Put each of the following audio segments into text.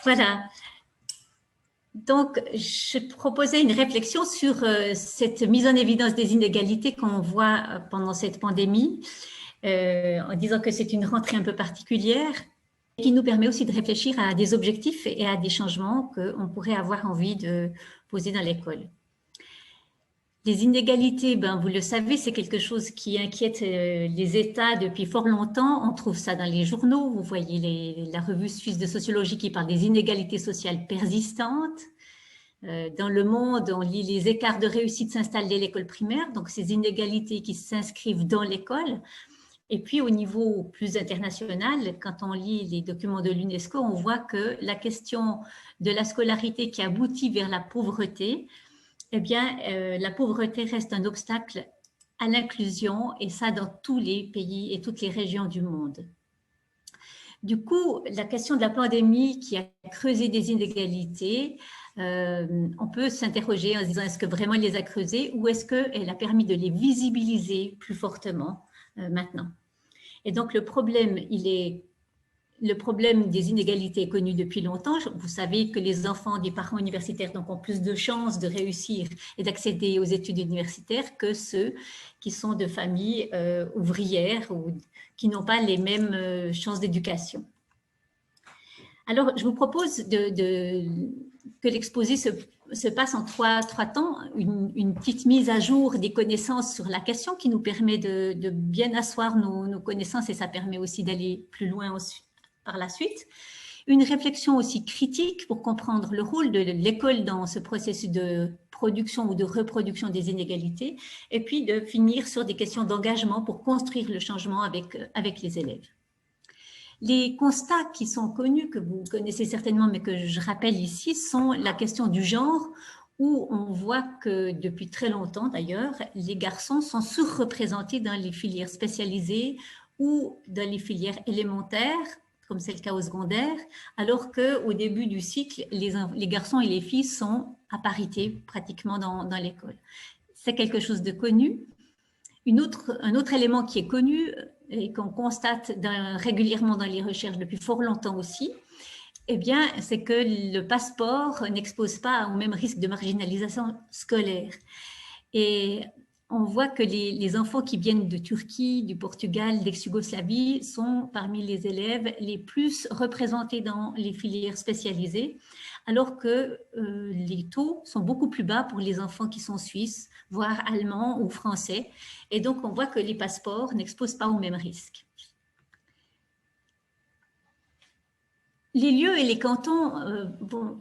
Voilà. Donc, je proposais une réflexion sur cette mise en évidence des inégalités qu'on voit pendant cette pandémie, en disant que c'est une rentrée un peu particulière, qui nous permet aussi de réfléchir à des objectifs et à des changements qu'on pourrait avoir envie de poser dans l'école. Les inégalités, ben, vous le savez, c'est quelque chose qui inquiète les États depuis fort longtemps. On trouve ça dans les journaux. Vous voyez la revue suisse de sociologie qui parle des inégalités sociales persistantes. Dans le monde, on lit les écarts de réussite s'installent dès l'école primaire, donc ces inégalités qui s'inscrivent dans l'école. Et puis au niveau plus international, quand on lit les documents de l'UNESCO, on voit que la question de la scolarité qui aboutit vers la pauvreté, eh bien, la pauvreté reste un obstacle à l'inclusion, et ça dans tous les pays et toutes les régions du monde. Du coup, la question de la pandémie qui a creusé des inégalités, on peut s'interroger en se disant est-ce que vraiment elle les a creusées ou est-ce qu'elle a permis de les visibiliser plus fortement maintenant. Et donc le problème des inégalités est connu depuis longtemps. Vous savez que les enfants des parents universitaires donc, ont plus de chances de réussir et d'accéder aux études universitaires que ceux qui sont de familles ouvrières ou qui n'ont pas les mêmes chances d'éducation. Alors, je vous propose que l'exposé se passe en trois temps, une petite mise à jour des connaissances sur la question qui nous permet de bien asseoir nos connaissances et ça permet aussi d'aller plus loin par la suite. Une réflexion aussi critique pour comprendre le rôle de l'école dans ce processus de production ou de reproduction des inégalités et puis de finir sur des questions d'engagement pour construire le changement avec les élèves. Les constats qui sont connus, que vous connaissez certainement, mais que je rappelle ici, sont la question du genre, où on voit que depuis très longtemps d'ailleurs, les garçons sont surreprésentés dans les filières spécialisées ou dans les filières élémentaires, comme c'est le cas au secondaire, alors qu'au début du cycle, les garçons et les filles sont à parité pratiquement dans l'école. C'est quelque chose de connu. Un autre élément qui est connu et qu'on constate régulièrement dans les recherches depuis fort longtemps aussi, eh bien, c'est que le passeport n'expose pas au même risque de marginalisation scolaire. Et on voit que les enfants qui viennent de Turquie, du Portugal, d'ex-Yougoslavie sont parmi les élèves les plus représentés dans les filières spécialisées, alors que les taux sont beaucoup plus bas pour les enfants qui sont suisses, voire allemands ou français. Et donc, on voit que les passeports n'exposent pas au même risque. Les lieux et les cantons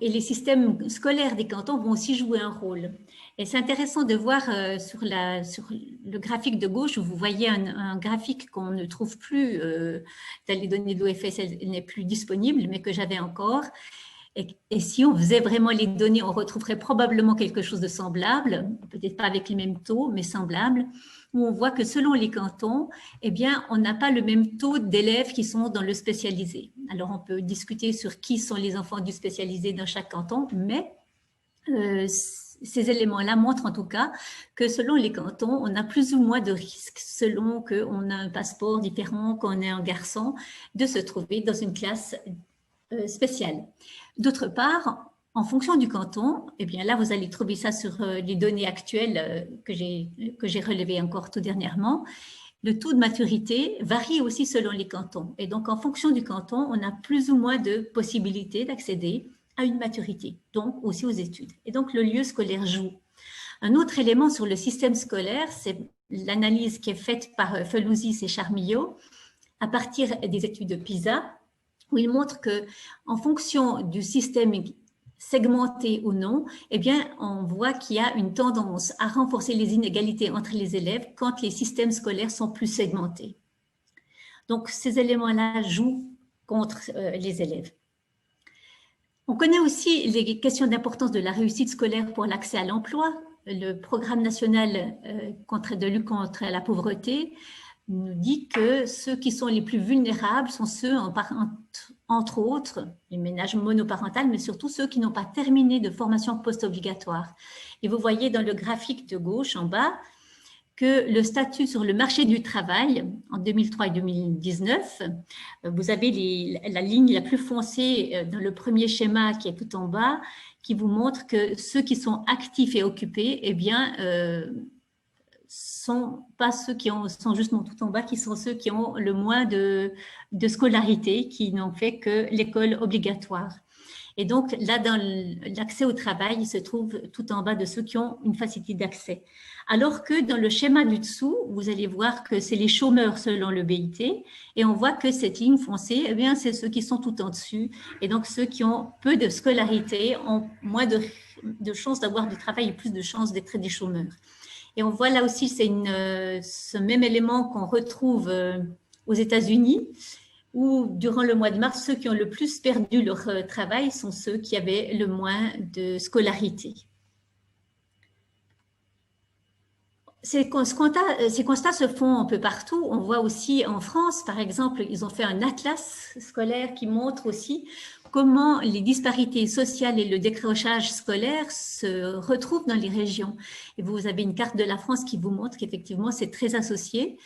et les systèmes scolaires des cantons vont aussi jouer un rôle. Et c'est intéressant de voir sur le graphique de gauche, où vous voyez un graphique qu'on ne trouve plus dans les données de l'OFS, elle n'est plus disponible, mais que j'avais encore. Et si on faisait vraiment les données, on retrouverait probablement quelque chose de semblable, peut-être pas avec les mêmes taux, mais semblable, où on voit que selon les cantons, eh bien, on n'a pas le même taux d'élèves qui sont dans le spécialisé. Alors, on peut discuter sur qui sont les enfants du spécialisé dans chaque canton, mais ces éléments-là montrent en tout cas que selon les cantons, on a plus ou moins de risques selon qu'on a un passeport différent, qu'on est un garçon, de se trouver dans une classe spéciale. D'autre part, en fonction du canton, eh bien là, vous allez trouver ça sur les données actuelles que j'ai relevées encore tout dernièrement. Le taux de maturité varie aussi selon les cantons. Et donc, en fonction du canton, on a plus ou moins de possibilités d'accéder à une maturité, donc aussi aux études. Et donc, le lieu scolaire joue. Un autre élément sur le système scolaire, c'est l'analyse qui est faite par Felouzis et Charmillo à partir des études de PISA, où il montre qu'en fonction du système segmenté ou non, eh bien, on voit qu'il y a une tendance à renforcer les inégalités entre les élèves quand les systèmes scolaires sont plus segmentés. Donc, ces éléments-là jouent contre les élèves. On connaît aussi les questions d'importance de la réussite scolaire pour l'accès à l'emploi. Le programme national de lutte contre la pauvreté nous dit que ceux qui sont les plus vulnérables sont ceux, entre autres, les ménages monoparentales, mais surtout ceux qui n'ont pas terminé de formation post-obligatoire. Et vous voyez dans le graphique de gauche en bas que le statut sur le marché du travail en 2003 et 2019, vous avez la ligne la plus foncée dans le premier schéma qui est tout en bas, qui vous montre que ceux qui sont actifs et occupés, eh bien, sont pas ceux qui sont justement tout en bas, qui sont ceux qui ont le moins de scolarité, qui n'ont fait que l'école obligatoire. Et donc, là, dans l'accès au travail, il se trouve tout en bas de ceux qui ont une facilité d'accès. Alors que dans le schéma du dessous, vous allez voir que c'est les chômeurs selon le BIT, et on voit que cette ligne foncée, eh bien, c'est ceux qui sont tout en dessus. Et donc, ceux qui ont peu de scolarité ont moins de chances d'avoir du travail et plus de chances d'être des chômeurs. Et on voit là aussi, c'est ce même élément qu'on retrouve aux États-Unis, où durant le mois de mars, ceux qui ont le plus perdu leur travail sont ceux qui avaient le moins de scolarité. Ces constats se font un peu partout. On voit aussi en France, par exemple, ils ont fait un atlas scolaire qui montre aussi comment les disparités sociales et le décrochage scolaire se retrouvent dans les régions. Et vous avez une carte de la France qui vous montre qu'effectivement, c'est très associé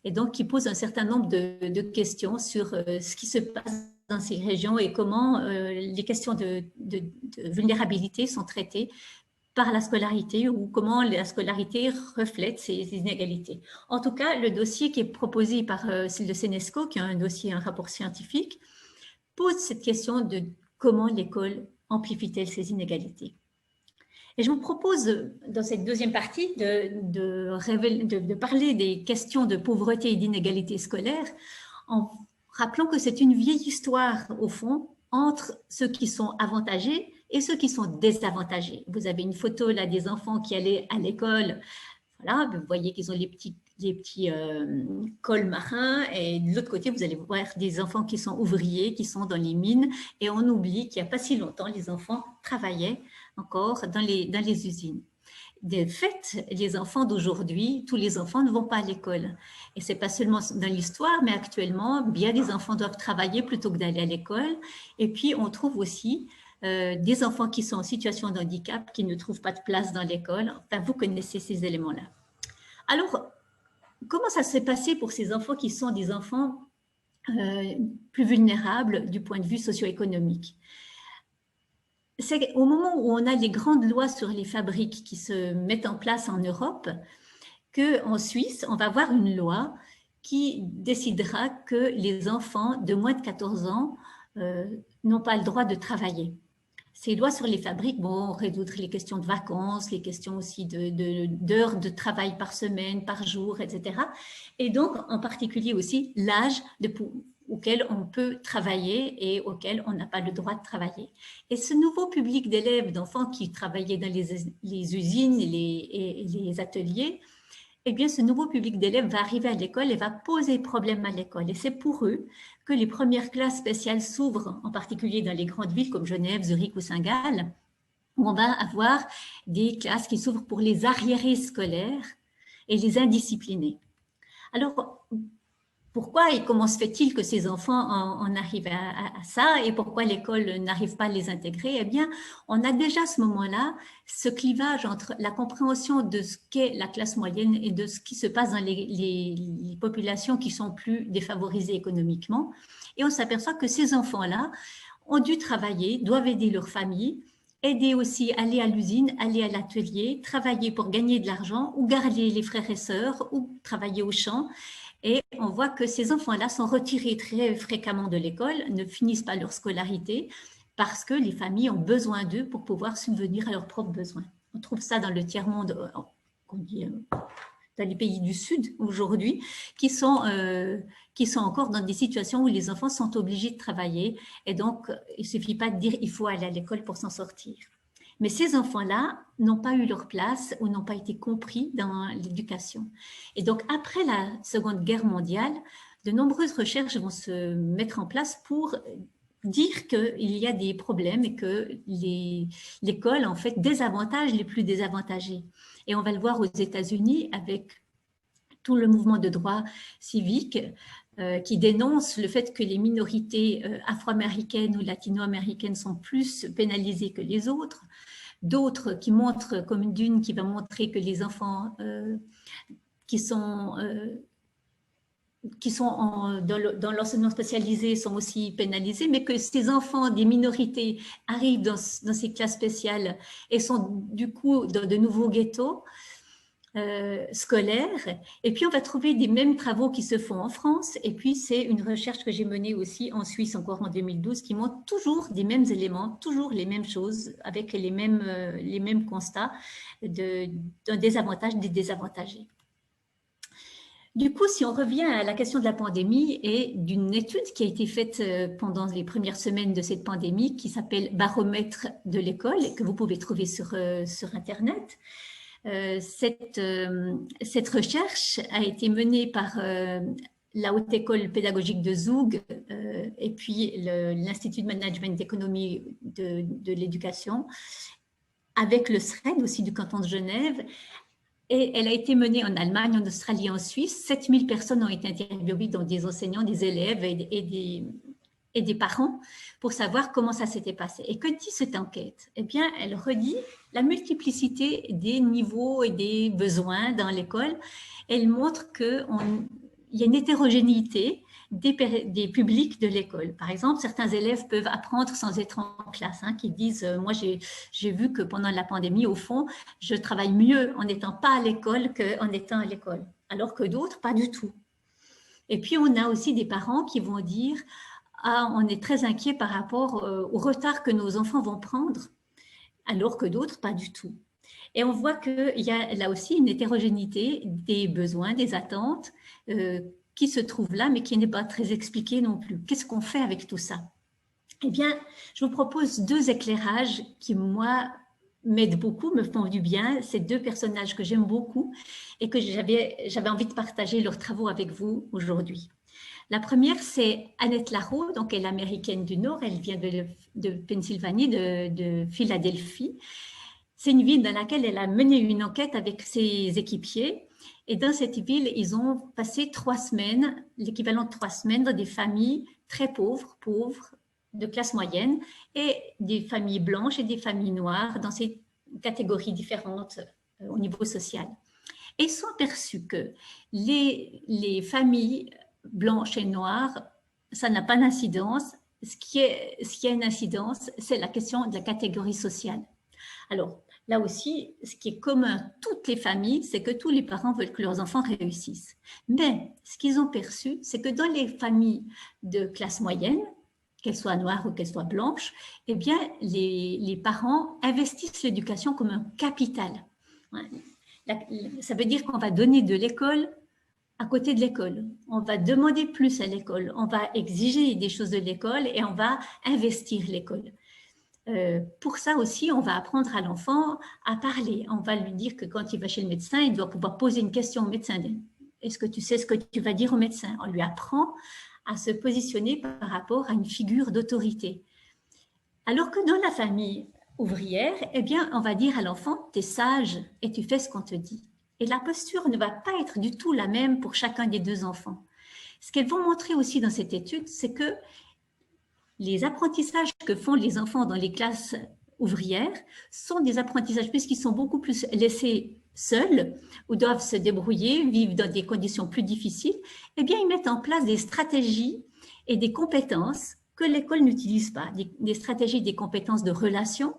et donc qui pose un certain nombre de questions sur ce qui se passe dans ces régions et comment les questions de vulnérabilité sont traitées par la scolarité ou comment la scolarité reflète ces inégalités. En tout cas, le dossier qui est proposé par le CNESCO, qui est un dossier, un rapport scientifique, pose cette question de comment l'école amplifie-t-elle ces inégalités. Et je vous propose, dans cette deuxième partie, de parler des questions de pauvreté et d'inégalité scolaire en rappelant que c'est une vieille histoire, au fond, entre ceux qui sont avantagés et ceux qui sont désavantagés. Vous avez une photo là des enfants qui allaient à l'école. Voilà, vous voyez qu'ils ont les petits cols marins et de l'autre côté, vous allez voir des enfants qui sont ouvriers, qui sont dans les mines et on oublie qu'il n'y a pas si longtemps, les enfants travaillaient encore dans les usines. De fait, les enfants d'aujourd'hui, tous les enfants ne vont pas à l'école. Et ce n'est pas seulement dans l'histoire, mais actuellement, bien des enfants doivent travailler plutôt que d'aller à l'école. Et puis, on trouve aussi des enfants qui sont en situation de handicap, qui ne trouvent pas de place dans l'école. Enfin, vous connaissez ces éléments-là. Alors, comment ça s'est passé pour ces enfants qui sont des enfants plus vulnérables du point de vue socio-économique? C'est au moment où on a les grandes lois sur les fabriques qui se mettent en place en Europe, qu'en Suisse, on va avoir une loi qui décidera que les enfants de moins de 14 ans n'ont pas le droit de travailler. Ces lois sur les fabriques vont résoudre les questions de vacances, les questions aussi d'heures de travail par semaine, par jour, etc. Et donc, en particulier aussi, l'âge auquel on peut travailler et auquel on n'a pas le droit de travailler. Et ce nouveau public d'élèves, d'enfants qui travaillaient dans les usines et les ateliers, eh bien, ce nouveau public d'élèves va arriver à l'école et va poser problème à l'école. Et c'est pour eux que les premières classes spéciales s'ouvrent, en particulier dans les grandes villes comme Genève, Zurich ou Saint-Gall, où on va avoir des classes qui s'ouvrent pour les arriérés scolaires et les indisciplinés. Alors, pourquoi et comment se fait-il que ces enfants en arrivent à ça et pourquoi l'école n'arrive pas à les intégrer? Eh bien, on a déjà à ce moment-là ce clivage entre la compréhension de ce qu'est la classe moyenne et de ce qui se passe dans les populations qui sont plus défavorisées économiquement. Et on s'aperçoit que ces enfants-là ont dû travailler, doivent aider leur famille, aider aussi, aller à l'usine, aller à l'atelier, travailler pour gagner de l'argent ou garder les frères et sœurs ou travailler au champ. Et on voit que ces enfants-là sont retirés très fréquemment de l'école, ne finissent pas leur scolarité parce que les familles ont besoin d'eux pour pouvoir subvenir à leurs propres besoins. On trouve ça dans le tiers-monde, dans les pays du Sud aujourd'hui, qui sont encore dans des situations où les enfants sont obligés de travailler. Et donc, il ne suffit pas de dire il faut aller à l'école pour s'en sortir. Mais ces enfants-là n'ont pas eu leur place ou n'ont pas été compris dans l'éducation. Et donc, après la Seconde Guerre mondiale, de nombreuses recherches vont se mettre en place pour dire qu'il y a des problèmes et que l'école, en fait, désavantage les plus désavantagés. Et on va le voir aux États-Unis avec tout le mouvement de droit civique qui dénonce le fait que les minorités afro-américaines ou latino-américaines sont plus pénalisées que les autres. D'autres qui montrent, comme d'une qui va montrer que les enfants qui sont dans l'enseignement spécialisé sont aussi pénalisés, mais que ces enfants des minorités arrivent dans ces classes spéciales et sont du coup dans de nouveaux ghettos scolaires. Et puis on va trouver des mêmes travaux qui se font en France. Et puis c'est une recherche que j'ai menée aussi en Suisse encore en 2012 qui montre toujours des mêmes éléments, toujours les mêmes choses, avec les mêmes constats d'un désavantage des désavantagés. Du coup, si on revient à la question de la pandémie et d'une étude qui a été faite pendant les premières semaines de cette pandémie, qui s'appelle Baromètre de l'école, et que vous pouvez trouver sur Internet, cette recherche a été menée par la Haute École pédagogique de Zoug et puis l'Institut de Management d'économie de l'éducation, avec le SRED aussi du canton de Genève. Et elle a été menée en Allemagne, en Australie, en Suisse. 7000 personnes ont été interviewées, dont des enseignants, des élèves et des parents, pour savoir comment ça s'était passé. Et que dit cette enquête? Eh bien, elle redit la multiplicité des niveaux et des besoins dans l'école. Elle montre qu'il y a une hétérogénéité des publics de l'école. Par exemple, certains élèves peuvent apprendre sans être en classe, qui disent moi j'ai vu que pendant la pandémie, au fond, je travaille mieux en n'étant pas à l'école qu'en étant à l'école, alors que d'autres, pas du tout. Et puis, on a aussi des parents qui vont dire on est très inquiet par rapport au retard que nos enfants vont prendre, alors que d'autres, pas du tout. Et on voit qu'il y a là aussi une hétérogénéité des besoins, des attentes qui se trouvent là, mais qui n'est pas très expliquée non plus. Qu'est-ce qu'on fait avec tout ça? Eh bien, je vous propose 2 éclairages qui, moi, m'aident beaucoup, me font du bien. C'est 2 personnages que j'aime beaucoup et que j'avais envie de partager leurs travaux avec vous aujourd'hui. La première, c'est Annette Larreau, donc elle est américaine du Nord, elle vient de Pennsylvanie, de Philadelphie. C'est une ville dans laquelle elle a mené une enquête avec ses équipiers. Et dans cette ville, ils ont passé 3 semaines, l'équivalent de 3 semaines, dans des familles très pauvres, de classe moyenne, et des familles blanches et des familles noires, dans ces catégories différentes au niveau social. Et ils sont aperçus que les familles blanches et noires, ça n'a pas d'incidence. Ce qui a une incidence, c'est la question de la catégorie sociale. Alors, là aussi, ce qui est commun à toutes les familles, c'est que tous les parents veulent que leurs enfants réussissent. Mais ce qu'ils ont perçu, c'est que dans les familles de classe moyenne, qu'elles soient noires ou qu'elles soient blanches, eh bien, les parents investissent l'éducation comme un capital. Ça veut dire qu'on va donner de l'école à côté de l'école. On va demander plus à l'école, on va exiger des choses de l'école et on va investir l'école. Pour ça aussi, on va apprendre à l'enfant à parler. On va lui dire que quand il va chez le médecin, il doit pouvoir poser une question au médecin. Est-ce que tu sais ce que tu vas dire au médecin? On lui apprend à se positionner par rapport à une figure d'autorité. Alors que dans la famille ouvrière, eh bien, on va dire à l'enfant, tu es sage et tu fais ce qu'on te dit. Et la posture ne va pas être du tout la même pour chacun des 2 enfants. Ce qu'elles vont montrer aussi dans cette étude, c'est que les apprentissages que font les enfants dans les classes ouvrières sont des apprentissages puisqu'ils sont beaucoup plus laissés seuls ou doivent se débrouiller, vivre dans des conditions plus difficiles. Eh bien, ils mettent en place des stratégies et des compétences que l'école n'utilise pas, des stratégies, des compétences de relation,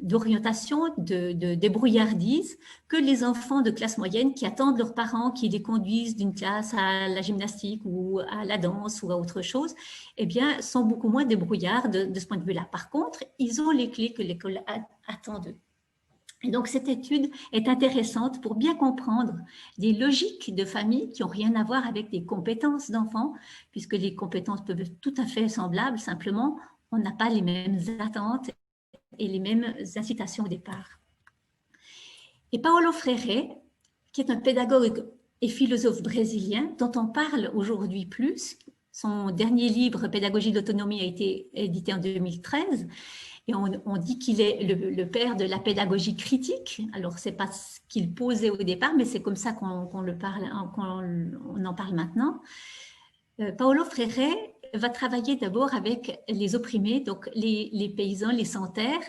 d'orientation, de débrouillardise, que les enfants de classe moyenne qui attendent leurs parents qui les conduisent d'une classe à la gymnastique ou à la danse ou à autre chose, eh bien, sont beaucoup moins débrouillards de ce point de vue-là. Par contre, ils ont les clés que l'école attend d'eux. Et donc, cette étude est intéressante pour bien comprendre des logiques de famille qui n'ont rien à voir avec des compétences d'enfants, puisque les compétences peuvent être tout à fait semblables, simplement, on n'a pas les mêmes attentes et les mêmes incitations au départ. Et Paulo Freire, qui est un pédagogue et philosophe brésilien, dont on parle aujourd'hui plus, son dernier livre, Pédagogie de l'autonomie, a été édité en 2013, et on dit qu'il est le père de la pédagogie critique. Alors, ce n'est pas ce qu'il posait au départ, mais c'est comme ça qu'on en parle maintenant. Paulo Freire va travailler d'abord avec les opprimés, donc les paysans, les sans-terre,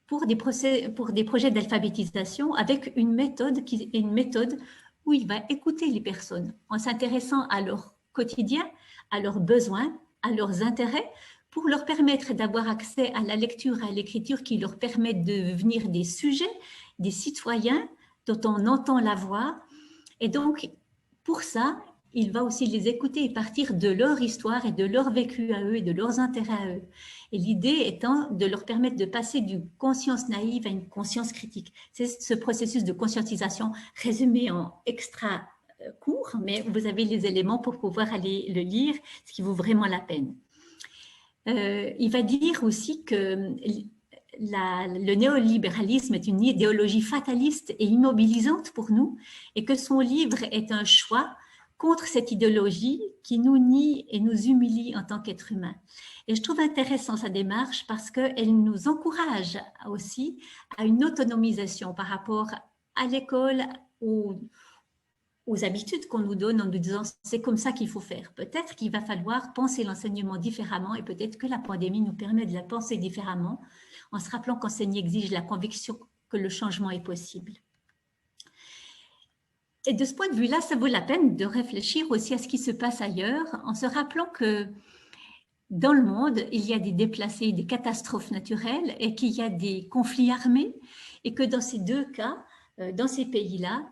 pour des projets d'alphabétisation avec une méthode où il va écouter les personnes en s'intéressant à leur quotidien, à leurs besoins, à leurs intérêts, pour leur permettre d'avoir accès à la lecture, à l'écriture qui leur permettent de devenir des sujets, des citoyens dont on entend la voix. Et donc, pour ça, il va aussi les écouter et partir de leur histoire et de leur vécu à eux et de leurs intérêts à eux. Et l'idée étant de leur permettre de passer d'une conscience naïve à une conscience critique. C'est ce processus de conscientisation résumé en extra court, mais vous avez les éléments pour pouvoir aller le lire, ce qui vaut vraiment la peine. Il va dire aussi que le néolibéralisme est une idéologie fataliste et immobilisante pour nous et que son livre est un choix contre cette idéologie qui nous nie et nous humilie en tant qu'êtres humains. Et je trouve intéressant sa démarche parce qu'elle nous encourage aussi à une autonomisation par rapport à l'école, aux habitudes qu'on nous donne en nous disant c'est comme ça qu'il faut faire. Peut-être qu'il va falloir penser l'enseignement différemment et peut-être que la pandémie nous permet de la penser différemment en se rappelant qu'enseigner exige la conviction que le changement est possible. Et de ce point de vue-là, ça vaut la peine de réfléchir aussi à ce qui se passe ailleurs en se rappelant que dans le monde, il y a des déplacés, des catastrophes naturelles et qu'il y a des conflits armés et que dans ces deux cas, dans ces pays-là,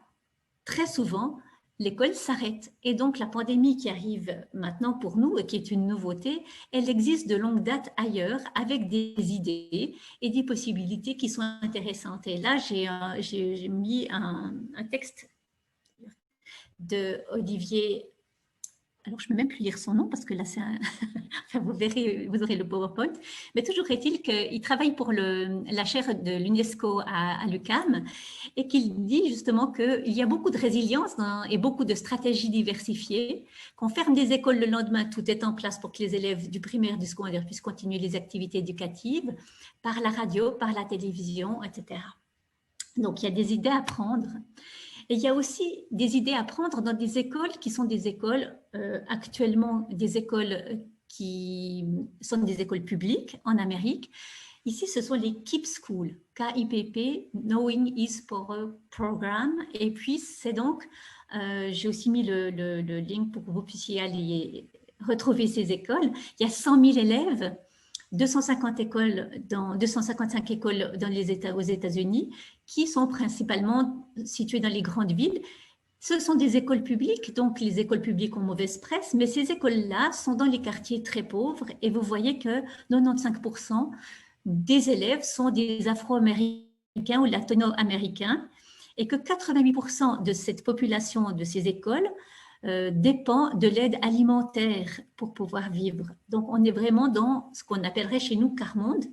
très souvent, l'école s'arrête. Et donc, la pandémie qui arrive maintenant pour nous et qui est une nouveauté, elle existe de longue date ailleurs avec des idées et des possibilités qui sont intéressantes. Et là, j'ai mis un texte de Olivier, alors je ne peux même plus lire son nom parce que là, c'est enfin, vous verrez, vous aurez le PowerPoint, mais toujours est-il qu'il travaille pour la chaire de l'UNESCO à l'UQAM et qu'il dit justement qu'il y a beaucoup de résilience et beaucoup de stratégies diversifiées, qu'on ferme des écoles le lendemain, tout est en place pour que les élèves du primaire, du secondaire puissent continuer les activités éducatives par la radio, par la télévision, etc. Donc, il y a des idées à prendre. Et il y a aussi des idées à prendre dans des écoles qui sont des écoles, actuellement des écoles qui sont des écoles publiques en Amérique. Ici, ce sont les KIPP Schools, K-I-P-P, Knowing is Power Program. Et puis, c'est donc, j'ai aussi mis le link pour que vous puissiez aller retrouver ces écoles. Il y a 100 000 élèves, 255 écoles aux États-Unis, qui sont principalement situées dans les grandes villes. Ce sont des écoles publiques, donc les écoles publiques ont mauvaise presse, mais ces écoles-là sont dans les quartiers très pauvres et vous voyez que 95% des élèves sont des Afro-Américains ou latino-américains et que 88% de cette population de ces écoles dépend de l'aide alimentaire pour pouvoir vivre. Donc, on est vraiment dans ce qu'on appellerait chez nous quart-monde.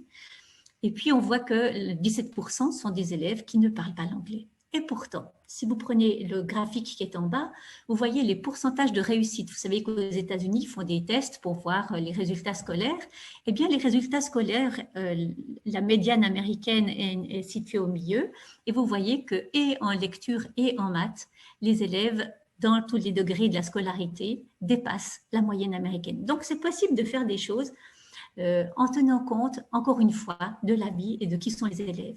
Et puis, on voit que 17% sont des élèves qui ne parlent pas l'anglais. Et pourtant, si vous prenez le graphique qui est en bas, vous voyez les pourcentages de réussite. Vous savez qu'aux États-Unis, ils font des tests pour voir les résultats scolaires. Eh bien, les résultats scolaires, la médiane américaine est située au milieu. Et vous voyez que, et en lecture et en maths, les élèves dans tous les degrés de la scolarité, dépassent la moyenne américaine. Donc, c'est possible de faire des choses en tenant compte, encore une fois, de la vie et de qui sont les élèves.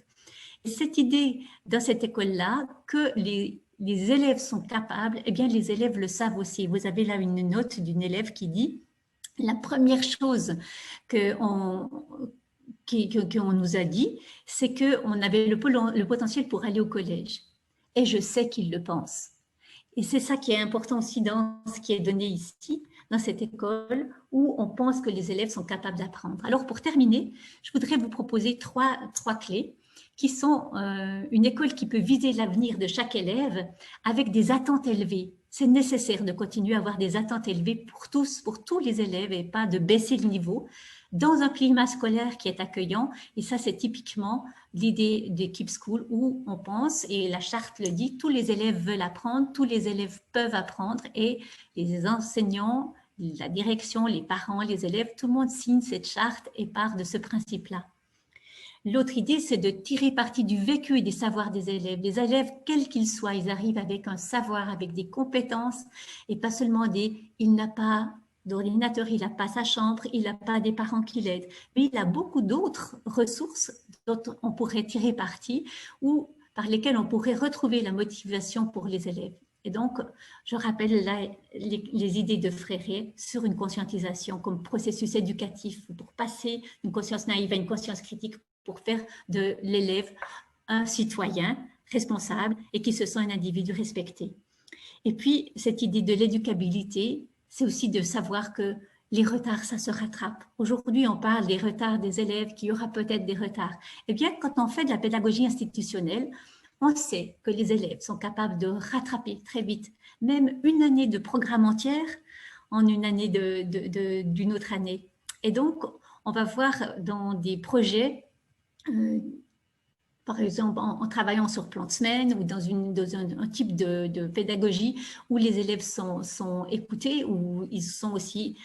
Et cette idée, dans cette école-là, que les élèves sont capables, eh bien, les élèves le savent aussi. Vous avez là une note d'une élève qui dit « La première chose qu'on nous a dit, c'est qu'on avait le potentiel pour aller au collège. Et je sais qu'ils le pensent. » Et c'est ça qui est important aussi dans ce qui est donné ici, dans cette école, où on pense que les élèves sont capables d'apprendre. Alors, pour terminer, je voudrais vous proposer trois clés qui sont une école qui peut viser l'avenir de chaque élève avec des attentes élevées. C'est nécessaire de continuer à avoir des attentes élevées pour tous les élèves et pas de baisser le niveau dans un climat scolaire qui est accueillant. Et ça, c'est typiquement l'idée des KIPP Schools où on pense, et la charte le dit, tous les élèves veulent apprendre, tous les élèves peuvent apprendre et les enseignants, la direction, les parents, les élèves, tout le monde signe cette charte et part de ce principe-là. L'autre idée, c'est de tirer parti du vécu et des savoirs des élèves. Les élèves, quels qu'ils soient, ils arrivent avec un savoir, avec des compétences et pas seulement il n'a pas d'ordinateur, il n'a pas sa chambre, il n'a pas des parents qui l'aident. Mais il a beaucoup d'autres ressources dont on pourrait tirer parti ou par lesquelles on pourrait retrouver la motivation pour les élèves. Et donc, je rappelle là les idées de Freire sur une conscientisation comme processus éducatif pour passer d'une conscience naïve à une conscience critique pour faire de l'élève un citoyen responsable et qui se sent un individu respecté. Et puis, cette idée de l'éducabilité, c'est aussi de savoir que les retards, ça se rattrape. Aujourd'hui, on parle des retards des élèves, qu'il y aura peut-être des retards. Eh bien, quand on fait de la pédagogie institutionnelle, on sait que les élèves sont capables de rattraper très vite, même une année de programme entière en une année d'une autre année. Et donc, on va voir dans des projets par exemple en travaillant sur plan de semaine ou dans un type de pédagogie où les élèves sont écoutés, où ils sont aussi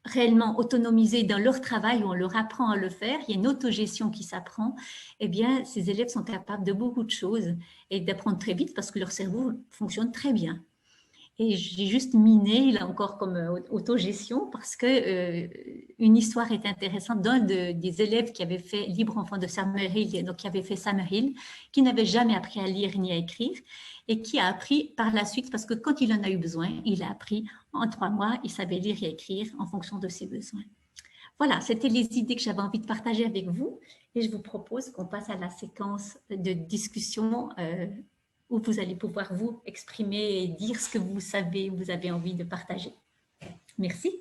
réellement autonomisés dans leur travail, où on leur apprend à le faire, il y a une autogestion qui s'apprend, eh bien, ces élèves sont capables de beaucoup de choses et d'apprendre très vite parce que leur cerveau fonctionne très bien. Et j'ai juste miné, là encore, comme autogestion, parce que une histoire est intéressante d'un des élèves qui avait fait Libre Enfant de Summerhill, donc qui avait fait Summerhill, qui n'avait jamais appris à lire ni à écrire, et qui a appris par la suite, parce que quand il en a eu besoin, il a appris en 3 mois, il savait lire et écrire en fonction de ses besoins. Voilà, c'était les idées que j'avais envie de partager avec vous, et je vous propose qu'on passe à la séquence de discussion où vous allez pouvoir vous exprimer et dire ce que vous savez, vous avez envie de partager. Merci.